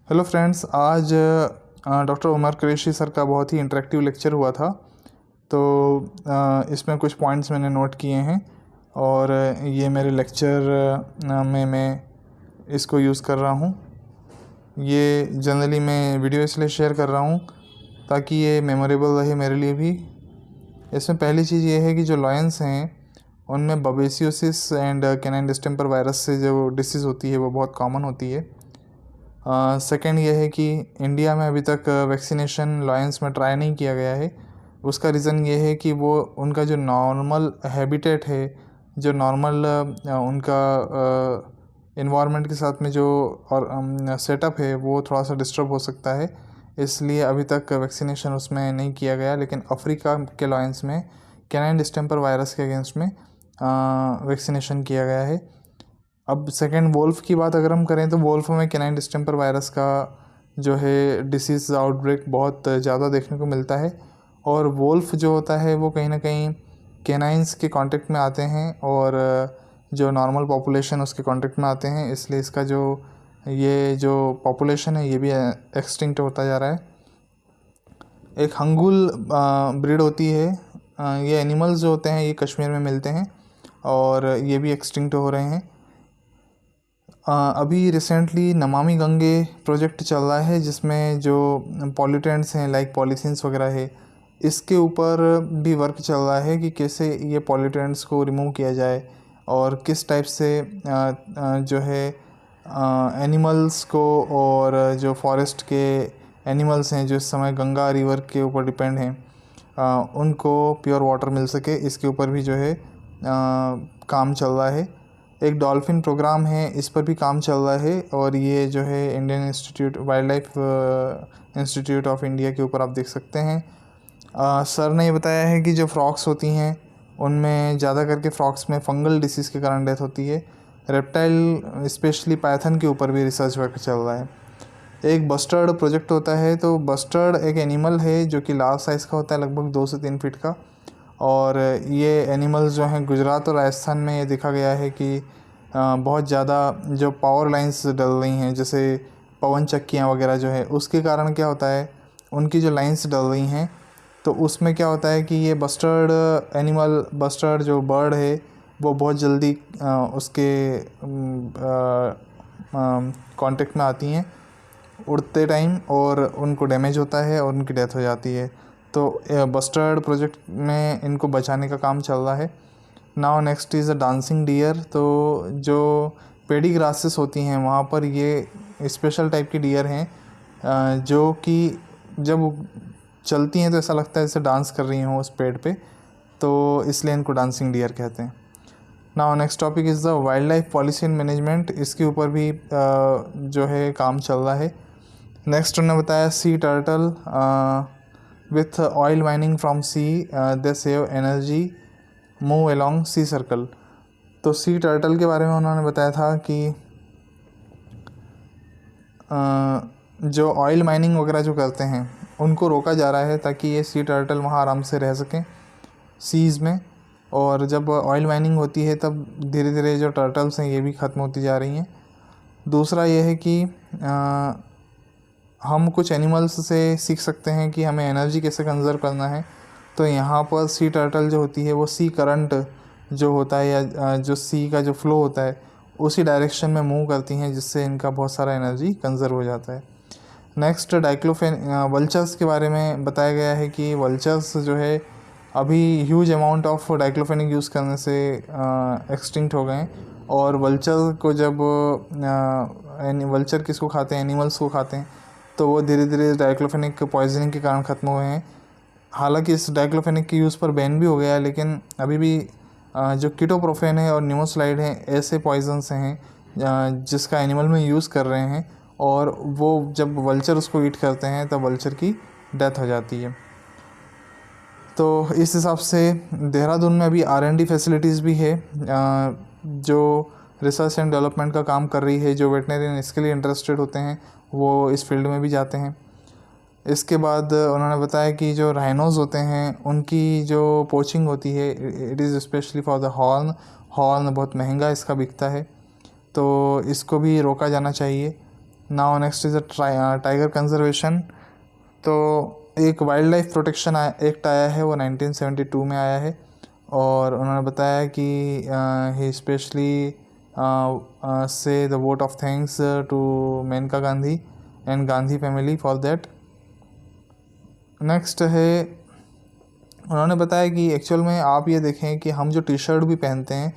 Hello friends, आज doctor Umar Qureshi sir का बहुत ही इंटरेक्टिव लेक्चर हुआ था। तो इसमें कुछ पॉइंट्स मैंने नोट किए हैं और ये मेरे लेक्चर में मैं इसको यूज़ कर रहा हूँ। ये जनरली मैं वीडियो इसलिए शेयर कर रहा हूँ ताकि ये मेमोरेबल रहे मेरे लिए भी। इसमें पहली चीज़ ये है कि जो लॉयंस हैं उनमें बबेसियोसिस एंड कैनाइन डिस्टेम्पर वायरस से जो डिसीज़ होती है वो बहुत कॉमन होती है। सेकेंड ये है कि इंडिया में अभी तक वैक्सीनेशन लॉयंस में ट्राई नहीं किया गया है। उसका रीज़न ये है कि वो उनका जो नॉर्मल हैबिटेट है, जो नॉर्मल उनका इन्वायरमेंट के साथ में जो और सेटअप है वो थोड़ा सा डिस्टर्ब हो सकता है, इसलिए अभी तक वैक्सीनेशन उसमें नहीं किया गया। लेकिन अफ्रीका के लॉयंस में कैनाइन डिस्टेम्पर वायरस के अगेंस्ट में वैक्सीनेशन किया गया है। अब सेकेंड वोल्फ की बात अगर हम करें तो वोल्फ में कैनाइन डिस्टेम्पर वायरस का जो है डिसीज़ आउटब्रेक बहुत ज़्यादा देखने को मिलता है। और वोल्फ जो होता है वो कहीं ना कहीं कैनाइंस के कांटेक्ट में आते हैं और जो नॉर्मल पॉपुलेशन उसके कांटेक्ट में आते हैं, इसलिए इसका जो पॉपुलेशन है ये भी एक्सटिंक्ट होता जा रहा है। एक हंगुल ब्रीड होती है। ये एनिमल्स जो होते हैं ये कश्मीर में मिलते हैं और ये भी एक्सटिंक्ट हो रहे हैं। अभी रिसेंटली नमामि गंगे प्रोजेक्ट चल रहा है जिसमें जो पॉल्यूटेंट्स हैं लाइक पॉलीथीन्स वगैरह है, इसके ऊपर भी वर्क चल रहा है कि कैसे ये पॉल्यूटेंट्स को रिमूव किया जाए और किस टाइप से जो है एनिमल्स को और जो फॉरेस्ट के एनिमल्स हैं जो इस समय गंगा रिवर के ऊपर डिपेंड हैं उनको प्योर वाटर मिल सके, इसके ऊपर भी जो है काम चल रहा है। एक डॉल्फिन प्रोग्राम है, इस पर भी काम चल रहा है और ये जो है Indian institute wild life institute of India के ऊपर आप देख सकते हैं। सर ने ये बताया है कि जो फ्रॉक्स होती हैं उनमें ज़्यादा करके फ्रॉक्स में फंगल डिसीज़ के कारण डेथ होती है। रेप्टाइल स्पेशली पाइथन के ऊपर भी रिसर्च वर्क चल रहा है। एक बस्टर्ड प्रोजेक्ट होता है, तो बस्टर्ड एक एनिमल है जो कि लार्ज साइज़ का होता है, लगभग 2 से 3 फीट का। और ये एनिमल्स जो हैं गुजरात और राजस्थान में ये देखा गया है कि बहुत ज़्यादा जो पावर लाइंस डल रही हैं, जैसे पवन चक्कियाँ वगैरह जो है, उसके कारण क्या होता है उनकी जो लाइंस डल रही हैं तो उसमें क्या होता है कि ये बस्टर्ड एनिमल, बस्टर्ड जो बर्ड है वो बहुत जल्दी उसके कांटेक्ट में आती हैं उड़ते टाइम और उनको डैमेज होता है और उनकी डेथ हो जाती है। तो बस्टर्ड प्रोजेक्ट में इनको बचाने का काम चल रहा है। Now next is a dancing dear. तो जो पेडी ग्रासेस होती हैं वहाँ पर ये स्पेशल टाइप की डियर हैं जो कि जब चलती हैं तो ऐसा लगता है जैसे डांस कर रही हों उस पेड़ पे, तो इसलिए इनको डांसिंग डियर कहते हैं। Now next topic is the wild life policy and management. इसके ऊपर भी जो है काम चल रहा है। नेक्स्ट उन्होंने बताया sea turtle with oil mining from sea they save energy move along sea circle. तो सी टर्टल के बारे में उन्होंने बताया था कि जो ऑयल माइनिंग वगैरह जो करते हैं उनको रोका जा रहा है ताकि ये सी टर्टल वहाँ आराम से रह सकें सीज़ में। और जब ऑयल माइनिंग होती है तब धीरे धीरे जो टर्टल्स हैं ये भी ख़त्म होती जा रही हैं। दूसरा ये है कि हम कुछ एनिमल्स से सीख सकते हैं कि हमें एनर्जी कैसे कंज़र्व करना है। तो यहाँ पर सी टर्टल जो होती है वो सी करंट जो होता है या जो सी का जो फ्लो होता है उसी डायरेक्शन में मूव करती हैं, जिससे इनका बहुत सारा एनर्जी कंज़र्व हो जाता है। नेक्स्ट डाइक्लोफेन वल्चर्स के बारे में बताया गया है कि वल्चर्स जो है अभी huge amount of diclofenac use करने से एक्सटिंक्ट हो गए हैं। और वल्चर को जब वल्चर किसको खाते हैं, एनिमल्स को खाते हैं, तो वो धीरे धीरे डाइक्लोफेनिक पॉइजनिंग के कारण ख़त्म हुए हैं। हालांकि इस डाइक्लोफेनिक के यूज़ पर बैन भी हो गया है, लेकिन अभी भी जो कीटोप्रोफेन है और न्यूमोस्लाइड हैं ऐसे पॉइजन्स हैं जिसका एनिमल में यूज़ कर रहे हैं और वो जब वल्चर उसको ईट करते हैं तब वल्चर की डेथ हो जाती है। तो इस हिसाब से देहरादून में अभी R&D फैसिलिटीज़ भी है जो रिसर्च एंड डेवलपमेंट का काम कर रही है। जो वेटनरियन इसके लिए इंटरेस्टेड होते हैं वो इस फील्ड में भी जाते हैं। इसके बाद उन्होंने बताया कि जो राइनोज़ होते हैं उनकी जो पोचिंग होती है it is specially for the horn बहुत महंगा इसका बिकता है, तो इसको भी रोका जाना चाहिए। Now next is tiger conservation. तो एक वाइल्ड लाइफ प्रोटेक्शन एक्ट आया है, वो 1972 में आया है, और उन्होंने बताया कि ही स्पेशली से the vote of thanks to Maneka Gandhi and Gandhi family for that. Next है, उन्होंने बताया कि एक्चुअल में आप ये देखें कि हम जो टी शर्ट भी पहनते हैं,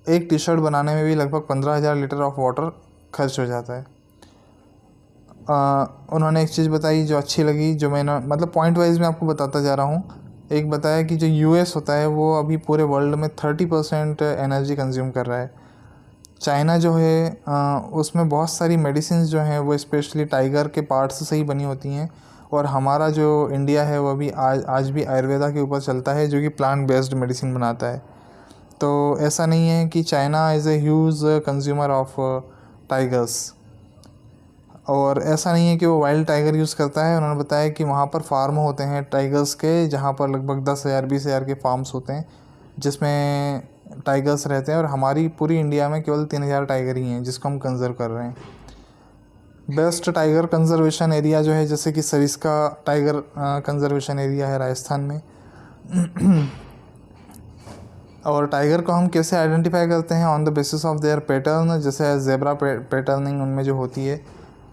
एक टी शर्ट बनाने में भी लगभग 15,000 लीटर ऑफ वाटर खर्च हो जाता है। उन्होंने एक चीज़ बताई जो अच्छी लगी, जो मैंने मतलब पॉइंट वाइज में आपको बताता जा रहा हूँ। एक बताया कि जो यूएस होता है वो अभी पूरे वर्ल्ड में 30% एनर्जी कंज्यूम कर रहा है। चाइना जो है उसमें बहुत सारी मेडिसिन जो हैं वो स्पेशली टाइगर के पार्ट्स से ही बनी होती हैं, और हमारा जो इंडिया है वो अभी आज भी आयुर्वेदा के ऊपर चलता है, जो कि प्लांट बेस्ड मेडिसिन बनाता है। तो ऐसा नहीं है कि China is a huge consumer of tigers, और ऐसा नहीं है कि वो वाइल्ड टाइगर यूज़ करता है। उन्होंने बताया कि वहाँ पर फार्म होते हैं टाइगर्स के, जहाँ पर लगभग 10,000 20,000 के फार्म्स होते हैं जिसमें टाइगर्स रहते हैं, और हमारी पूरी इंडिया में केवल 3,000 टाइगर ही हैं जिसको हम कंजर्व कर रहे हैं। बेस्ट टाइगर कंजर्वेशन एरिया जो है, जैसे कि सरिस्का टाइगर कंजर्वेशन एरिया है राजस्थान में। और टाइगर को हम कैसे आइडेंटिफाई करते हैं? On the basis of their pattern, जैसे जेब्रा पैटर्निंग उनमें जो होती है,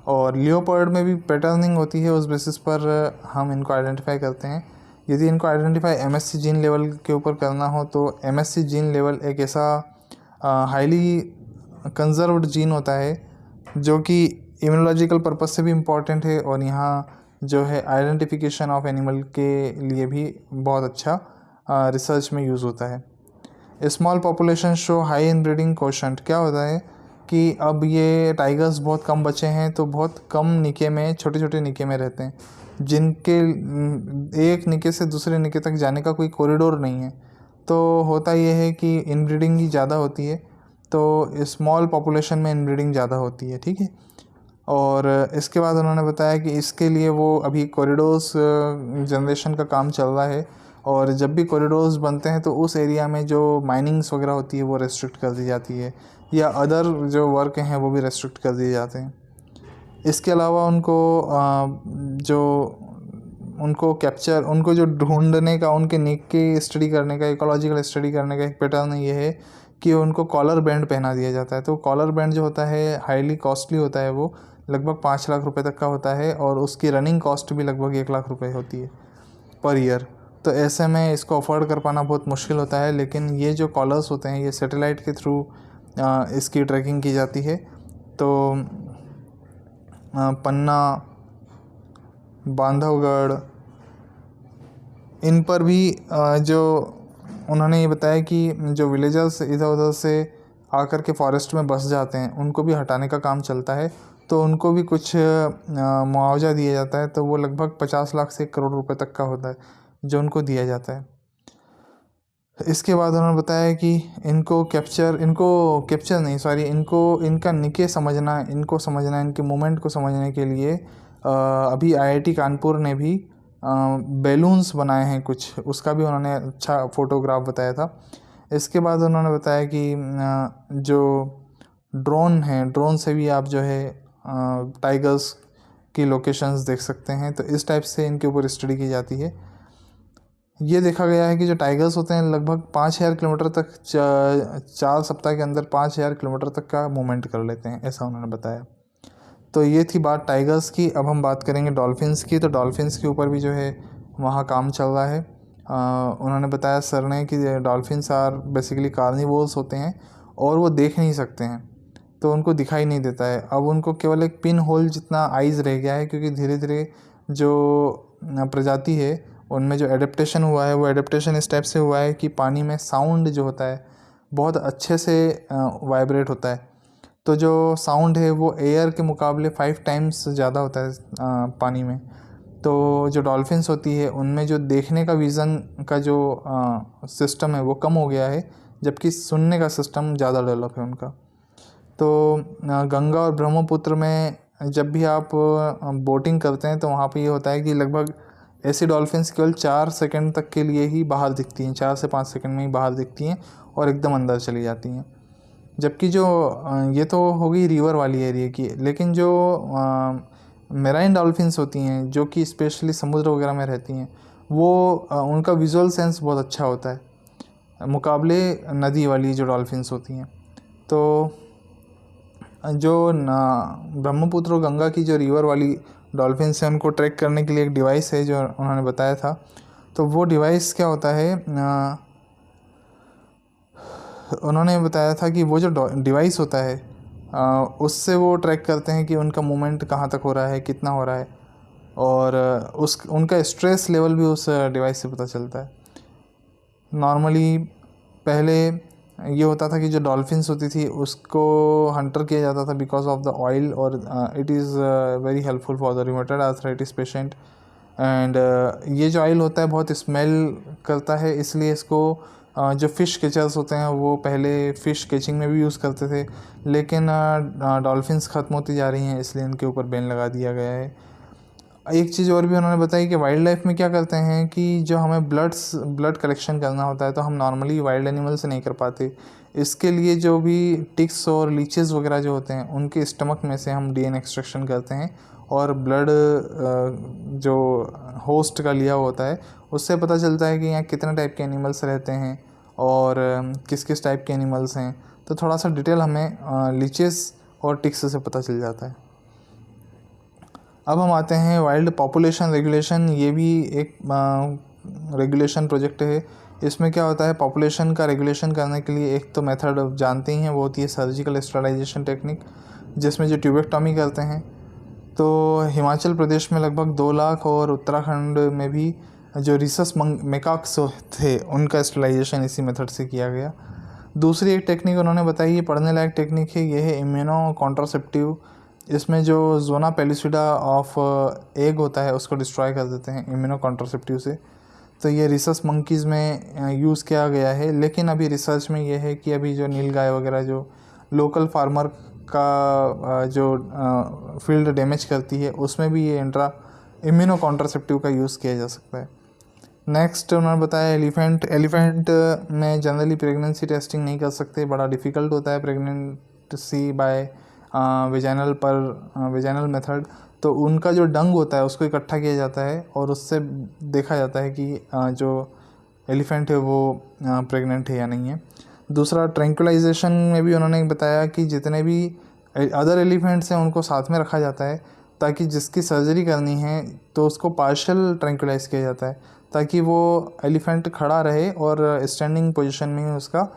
और लियोपर्ड में भी पैटर्निंग होती है, उस बेसिस पर हम इनको आइडेंटिफाई करते हैं। यदि इनको आइडेंटिफाई एमएससी जीन लेवल के ऊपर करना हो तो एमएससी जीन लेवल एक ऐसा हाईली कंजर्व्ड जीन होता है जो कि इम्यूनोलॉजिकल पर्पज से भी इम्पॉर्टेंट है, और यहाँ जो है आइडेंटिफिकेशन ऑफ एनिमल के लिए भी बहुत अच्छा रिसर्च में यूज़ होता है। Small population show high in breeding quotient. क्या होता है कि अब ये टाइगर्स बहुत कम बचे हैं, तो बहुत कम निके में, छोटे छोटे निके में रहते हैं, जिनके एक निके से दूसरे निके तक जाने का कोई कॉरिडोर नहीं है। तो होता ये है कि इनब्रीडिंग ही ज़्यादा होती है, तो स्मॉल पॉपुलेशन में इनब्रीडिंग ज़्यादा होती है, ठीक है। और इसके बाद उन्होंने बताया कि इसके लिए वो अभी कॉरिडोर्स जनरेशन का काम चल रहा है, और जब भी कॉरिडोर्स बनते हैं तो उस एरिया में जो माइनिंग्स वगैरह होती है वो रेस्ट्रिक्ट कर दी जाती है, या अदर जो वर्क हैं वो भी रेस्ट्रिक्ट कर दिए जाते हैं। इसके अलावा उनको जो ढूंढने का, उनके नेक की स्टडी करने का, इकोलॉजिकल स्टडी करने का एक पैटर्न ये है कि उनको कॉलर बैंड पहना दिया जाता है। तो कॉलर बैंड जो होता है हाईली कॉस्टली होता है, वो लगभग 5 लाख रुपए तक का होता है, और उसकी रनिंग कॉस्ट भी लगभग 1 लाख रुपए होती है पर ईयर। तो ऐसे में इसको अफोर्ड कर पाना बहुत मुश्किल होता है, लेकिन ये जो कॉलर्स होते हैं ये सैटेलाइट के थ्रू इसकी ट्रैकिंग की जाती है। तो पन्ना, बांधवगढ़, इन पर भी जो उन्होंने ये बताया कि जो विलेजर्स इधर उधर से आकर के फॉरेस्ट में बस जाते हैं उनको भी हटाने का काम चलता है, तो उनको भी कुछ मुआवजा दिया जाता है। तो वो लगभग 50 लाख से 1 करोड़ रुपए तक का होता है जो उनको दिया जाता है। इसके बाद उन्होंने बताया कि इनका निके समझना, इनके मूवमेंट को समझने के लिए अभी आईआईटी कानपुर ने भी बैलून्स बनाए हैं कुछ, उसका भी उन्होंने अच्छा फोटोग्राफ बताया था। इसके बाद उन्होंने बताया कि जो ड्रोन है, ड्रोन से भी आप जो है टाइगर्स की लोकेशंस देख सकते हैं। तो इस टाइप से इनके ऊपर स्टडी की जाती है। ये देखा गया है कि जो टाइगर्स होते हैं लगभग 5,000 किलोमीटर तक 4 सप्ताह के अंदर 5,000 किलोमीटर तक का मूवमेंट कर लेते हैं, ऐसा उन्होंने बताया। तो ये थी बात टाइगर्स की। अब हम बात करेंगे डॉल्फिन्स की। तो डॉल्फिन्स के ऊपर भी जो है वहाँ काम चल रहा है। उन्होंने बताया सर ने कि डॉल्फिन्स आर बेसिकली कार्निवोर्स होते हैं, और वो देख नहीं सकते हैं, तो उनको दिखाई नहीं देता है। अब उनको केवल एक पिन होल जितना आइज़ रह गया है, क्योंकि धीरे धीरे जो प्रजाति है उनमें जो एडेप्टेशन हुआ है वो एडेप्टेशन इस टाइप से हुआ है कि पानी में साउंड जो होता है बहुत अच्छे से वाइब्रेट होता है। तो जो साउंड है वो एयर के मुकाबले 5 टाइम्स ज़्यादा होता है पानी में। तो जो डॉल्फिन्स होती है उनमें जो देखने का विज़न का जो सिस्टम है वो कम हो गया है, जबकि सुनने का सिस्टम ज़्यादा डेवलप है उनका। तो गंगा और ब्रह्मपुत्र में जब भी आप बोटिंग करते हैं तो वहाँ पे ये होता है कि लगभग ऐसी डॉल्फिन्स केवल 4 सेकंड तक के लिए ही बाहर दिखती हैं, 4 से 5 सेकंड में ही बाहर दिखती हैं और एकदम अंदर चली जाती हैं। जबकि जो ये तो हो गई रिवर वाली एरिया की, लेकिन जो मेराइन डॉल्फिन्स होती हैं जो कि स्पेशली समुद्र वगैरह में रहती हैं, वो उनका विजुअल सेंस बहुत अच्छा होता है मुकाबले नदी वाली जो डॉल्फिन्स होती हैं। तो जो ब्रह्मपुत्र और गंगा की जो रिवर वाली डॉल्फिन्स हैं उनको ट्रैक करने के लिए एक डिवाइस है जो उन्होंने बताया था। तो वो डिवाइस क्या होता है, उन्होंने बताया था कि वो जो डिवाइस होता है उससे वो ट्रैक करते हैं कि उनका मूवमेंट कहाँ तक हो रहा है, कितना हो रहा है, और उनका स्ट्रेस लेवल भी उस डिवाइस से पता चलता है। नॉर्मली पहले ये होता था कि जो डॉल्फिन्स होती थी उसको हंटर किया जाता था बिकॉज ऑफ द ऑयल, और it is very helpful for the rheumatoid arthritis patient. And ये जो ऑयल होता है बहुत स्मेल करता है, इसलिए इसको जो फ़िश कैचर्स होते हैं वो पहले फ़िश कैचिंग में भी यूज़ करते थे, लेकिन डॉल्फिन्स ख़त्म होती जा रही हैं इसलिए इनके ऊपर बैन लगा दिया गया है। एक चीज़ और भी उन्होंने बताई कि वाइल्ड लाइफ में क्या करते हैं कि जो हमें ब्लड कलेक्शन करना होता है तो हम नॉर्मली वाइल्ड एनिमल से नहीं कर पाते। इसके लिए जो भी टिक्स और लीचेस वगैरह जो होते हैं उनके स्टमक में से हम डीएनए एक्सट्रैक्शन करते हैं, और ब्लड जो होस्ट का लिया होता है उससे पता चलता है कि यहाँ कितने टाइप के एनिमल्स रहते हैं और किस किस टाइप के एनिमल्स हैं। तो थोड़ा सा डिटेल हमें लीचेस और टिक्स से पता चल जाता है। अब हम आते हैं वाइल्ड पॉपुलेशन रेगुलेशन। ये भी एक रेगुलेशन प्रोजेक्ट है। इसमें क्या होता है, पॉपुलेशन का रेगुलेशन करने के लिए एक तो मेथड जानते ही हैं, वो होती है सर्जिकल स्टरलाइजेशन टेक्निक, जिसमें जो ट्यूबेक्टॉमी करते हैं। तो हिमाचल प्रदेश में लगभग 2 लाख और उत्तराखंड में भी जो रिसस मेकाक्स थे उनका स्टरलाइजेशन इसी मेथड से किया गया। दूसरी एक टेक्निक उन्होंने बताई, ये पढ़ने लायक टेक्निक है, ये है इम्यूनो कॉन्ट्रासेप्टिव। इसमें जो जोना पेलिसिडा ऑफ एग होता है उसको डिस्ट्रॉय कर देते हैं इम्यूनो कॉन्ट्रासेप्टिव से। तो ये रिसस मंकीज़ में यूज़ किया गया है, लेकिन अभी रिसर्च में ये है कि अभी जो नीलगाय वगैरह जो लोकल फार्मर का जो फील्ड डैमेज करती है उसमें भी ये इम्यूनो कॉन्ट्रासेप्टिव का यूज़ किया जा सकता है। नेक्स्ट उन्होंने बताया एलिफेंट में जनरली प्रेगनेंसी टेस्टिंग नहीं कर सकते, बड़ा डिफ़िकल्ट होता है प्रेगनेंसी बाय वेजाइनल मेथड। तो उनका जो डंग होता है उसको इकट्ठा किया जाता है और उससे देखा जाता है कि जो एलिफेंट है वो प्रेग्नेंट है या नहीं है। दूसरा ट्रैंक्विलाइजेशन में भी उन्होंने बताया कि जितने भी अदर एलिफेंट्स हैं उनको साथ में रखा जाता है ताकि जिसकी सर्जरी करनी है तो उसको पार्शियल ट्रैंक्विलाइज किया जाता है ताकि वो एलिफेंट खड़ा रहे और स्टैंडिंग पोजीशन में ही उसका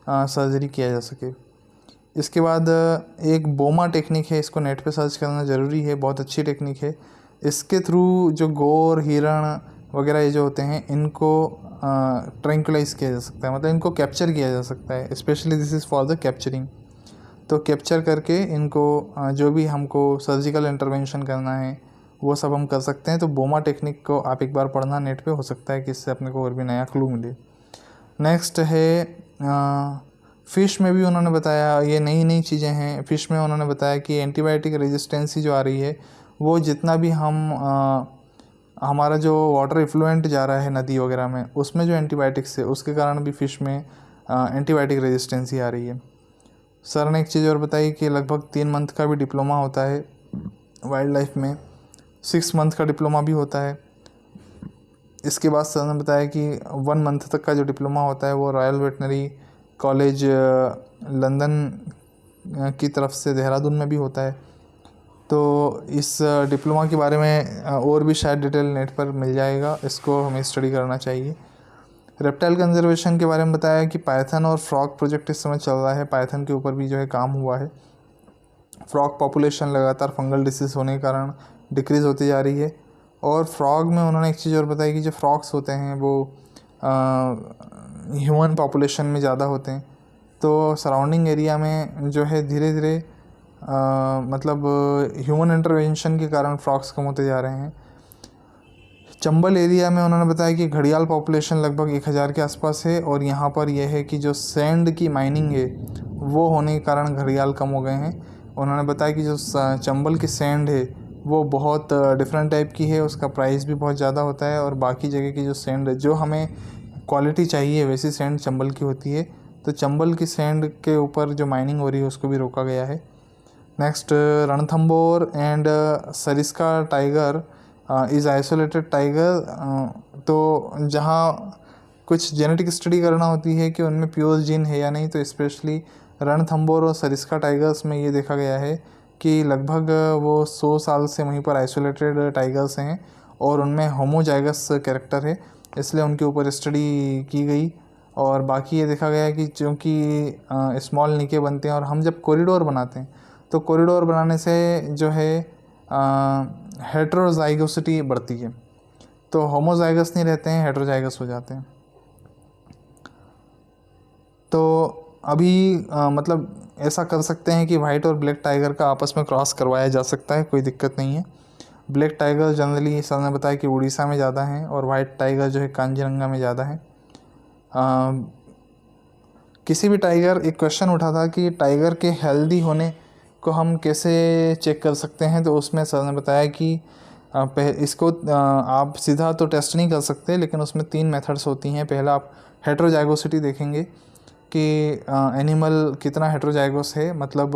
सर्जरी किया जा सके। इसके बाद एक बोमा टेक्निक है, इसको नेट पे सर्च करना ज़रूरी है, बहुत अच्छी टेक्निक है। इसके थ्रू जो गोर, हिरण वगैरह ये जो होते हैं इनको ट्रैंक्विलाइज किया जा सकता है, मतलब इनको कैप्चर किया जा सकता है। Specially this is for the capturing. तो कैप्चर करके इनको जो भी हमको सर्जिकल इंटरवेंशन करना है वो सब हम कर सकते हैं। तो बोमा टेक्निक को आप एक बार पढ़ना नेट पे, हो सकता है कि इससे अपने को और भी नया क्लू मिले। नेक्स्ट है फ़िश में भी उन्होंने बताया, ये नई नई चीज़ें हैं। फ़िश में उन्होंने बताया कि एंटीबायोटिक रेजिस्टेंसी जो आ रही है वो जितना भी हमारा जो वाटर इफ्लुएंट जा रहा है नदी वगैरह में उसमें जो एंटीबायोटिक्स है उसके कारण भी फ़िश में एंटीबायोटिक रेजिस्टेंसी आ रही है। सर ने एक चीज़ और बताई कि लगभग 3 मंथ का भी डिप्लोमा होता है वाइल्ड लाइफ में, 6 मंथ का डिप्लोमा भी होता है। इसके बाद सर ने बताया कि 1 मंथ तक का जो डिप्लोमा होता है वो रॉयल वेटनरी कॉलेज लंदन की तरफ से देहरादून में भी होता है। तो इस डिप्लोमा के बारे में और भी शायद डिटेल नेट पर मिल जाएगा, इसको हमें स्टडी करना चाहिए। रेप्टाइल कंजर्वेशन के बारे में बताया कि पाइथन और फ्रॉग प्रोजेक्ट इस समय चल रहा है, पाइथन के ऊपर भी जो है काम हुआ है। फ्रॉग पॉपुलेशन लगातार फंगल डिसीज़ होने के कारण डिक्रीज़ होती जा रही है। और फ्रॉग में उन्होंने एक चीज़ और बताई कि जो फ्रॉग्स होते हैं वो ह्यूमन पॉपुलेशन में ज़्यादा होते हैं, तो सराउंडिंग एरिया में जो है धीरे धीरे मतलब ह्यूमन इंटरवेंशन के कारण फ्रॉग्स कम होते जा रहे हैं। चंबल एरिया में उन्होंने बताया कि घड़ियाल पॉपुलेशन लगभग 1000 के आसपास है, और यहाँ पर यह है कि जो सैंड की माइनिंग है वो होने के कारण घड़ियाल कम हो गए हैं। उन्होंने बताया कि जो चंबल की सैंड है वो बहुत डिफरेंट टाइप की है, उसका प्राइस भी बहुत ज़्यादा होता है, और बाकी जगह की जो सैंड जो हमें क्वालिटी चाहिए वैसी सैंड चंबल की होती है। तो चंबल की सैंड के ऊपर जो माइनिंग हो रही है उसको भी रोका गया है। Next, Ranthambore and Sariska tiger is isolated tiger. तो जहाँ कुछ जेनेटिक स्टडी करना होती है कि उनमें प्योर जीन है या नहीं, तो स्पेशली रणथंबोर और सरिस्का टाइगर्स में ये देखा गया है कि लगभग वो 100 साल से वहीं पर आइसोलेटेड टाइगर्स हैं और उनमें होमोजाइगस कैरेक्टर है, इसलिए उनके ऊपर स्टडी की गई। और बाकी ये देखा गया है कि चूँकि स्मॉल निके बनते हैं और हम जब कॉरिडोर बनाते हैं तो कॉरिडोर बनाने से जो है हेट्रोजाइगोसिटी बढ़ती है, तो होमोजाइगस नहीं रहते हैं, हेट्रोजाइगस हो जाते हैं। तो अभी मतलब ऐसा कर सकते हैं कि वाइट और ब्लैक टाइगर का आपस में क्रॉस करवाया जा सकता है, कोई दिक्कत नहीं है। ब्लैक टाइगर जनरली सर ने बताया कि उड़ीसा में ज़्यादा हैं और वाइट टाइगर जो है कांजीरंगा में ज़्यादा है। किसी भी टाइगर, एक क्वेश्चन उठा था कि टाइगर के हेल्दी होने को हम कैसे चेक कर सकते हैं, तो उसमें सर ने बताया कि इसको आप सीधा तो टेस्ट नहीं कर सकते, लेकिन उसमें 3 मेथड्स होती हैं। पहला, आप हेट्रोजाइगोसिटी देखेंगे कि एनिमल कितना हेट्रोजाइगोस है, मतलब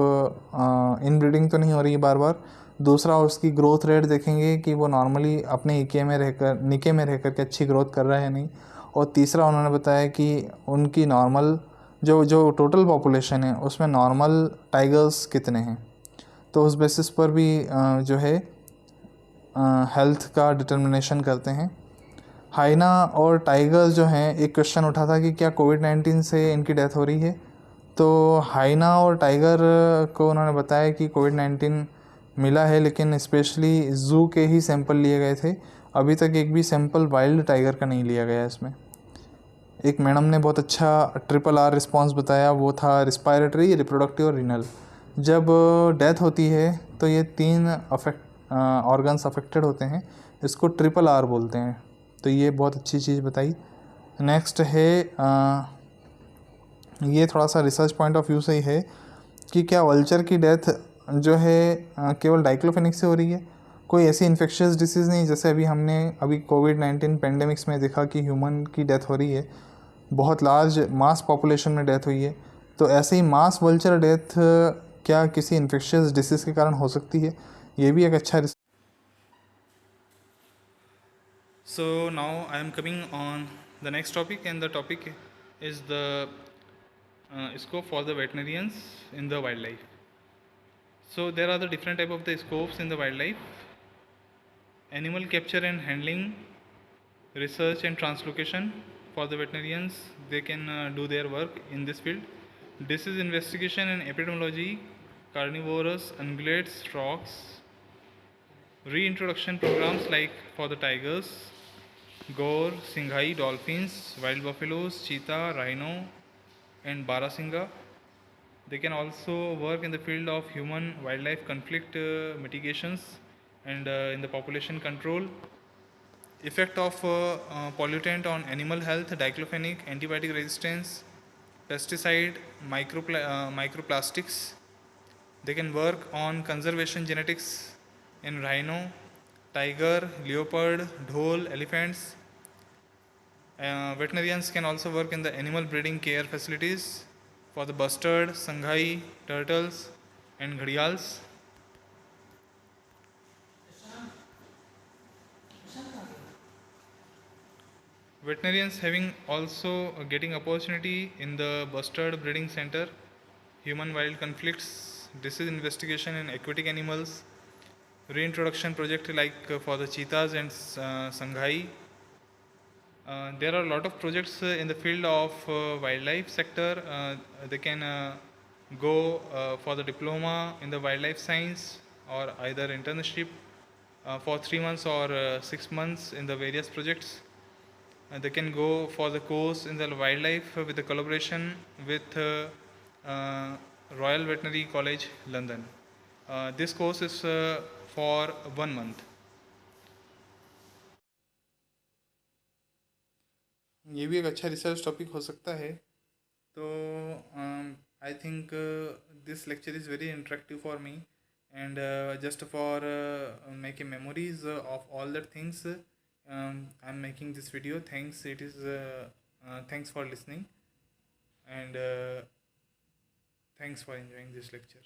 इनब्रीडिंग तो नहीं हो रही है बार बार। दूसरा, उसकी ग्रोथ रेट देखेंगे कि वो नॉर्मली अपने निके में रहकर के अच्छी ग्रोथ कर रहा है या नहीं। और तीसरा, उन्होंने बताया कि उनकी नॉर्मल जो टोटल पॉपुलेशन है उसमें नॉर्मल टाइगर्स कितने हैं, तो उस बेसिस पर भी जो है हेल्थ का डिटर्मिनेशन करते हैं। हाइना और टाइगर जो हैं, एक क्वेश्चन उठा था कि क्या कोविड-19 से इनकी डेथ हो रही है, तो हाइना और टाइगर को उन्होंने बताया कि कोविड-19 मिला है, लेकिन स्पेशली ज़ू के ही सैंपल लिए गए थे। अभी तक एक भी सैंपल वाइल्ड टाइगर का नहीं लिया गया इसमें। एक मैडम ने बहुत अच्छा RRR रिस्पॉन्स बताया, वो था रिस्पायरेटरी, रिप्रोडक्टिव और रीनल। जब डेथ होती है तो ये 3 ऑर्गन्स अफेक्टेड होते हैं, इसको RRR बोलते हैं। तो ये बहुत अच्छी चीज़ बताई। नेक्स्ट है ये थोड़ा सा रिसर्च पॉइंट ऑफ व्यू से ही है कि क्या वल्चर की डेथ जो है केवल डाइक्लोफेनिक से हो रही है, कोई ऐसी इन्फेक्शियस डिसीज़ नहीं। जैसे अभी कोविड-19 पेंडेमिक्स में देखा कि ह्यूमन की डेथ हो रही है, बहुत लार्ज मास पॉपुलेशन में डेथ हुई है, तो ऐसे ही मास वल्चर डेथ क्या किसी इन्फेक्शियस डिसीज़ के कारण हो सकती है, ये भी एक अच्छा। So now I am coming on the next topic, and the topic is the scope for the veterinarians in the wildlife. So there are the different type of the scopes in the wildlife: animal capture and handling, research and translocation. For the veterinarians, they can do their work in this field. Disease investigation and epidemiology, carnivorous, ungulates, frogs, reintroduction programs like for the tigers, Gaur, Singhai, dolphins, wild buffaloes, cheetah, rhino, and Barasinga. They can also work in the field of human wildlife conflict mitigations and in the population control. Effect of pollutant on animal health, diclofenac, antibiotic resistance, pesticide, microplastics. They can work on conservation genetics in rhino, tiger, leopard, dhole, elephants. Veterinarians can also work in the animal breeding care facilities for the bustard, sanghai, turtles, and gharials. Veterinarians having also getting opportunity in the bustard breeding center, human wild conflicts, disease investigation in aquatic animals, reintroduction project like for the cheetahs and sanghai. There are a lot of projects in the field of wildlife sector. They can go for the diploma in the wildlife science or either internship for 3 months or 6 months in the various projects. They can go for the course in the wildlife with the collaboration with Royal Veterinary College, London. This course is for 1 month. ये भी एक अच्छा research topic हो सकता है। तो I think this lecture is very interactive for me, and just for making memories of all that things I am making this video. Thanks, it is thanks for listening, and Thanks for enjoying this lecture.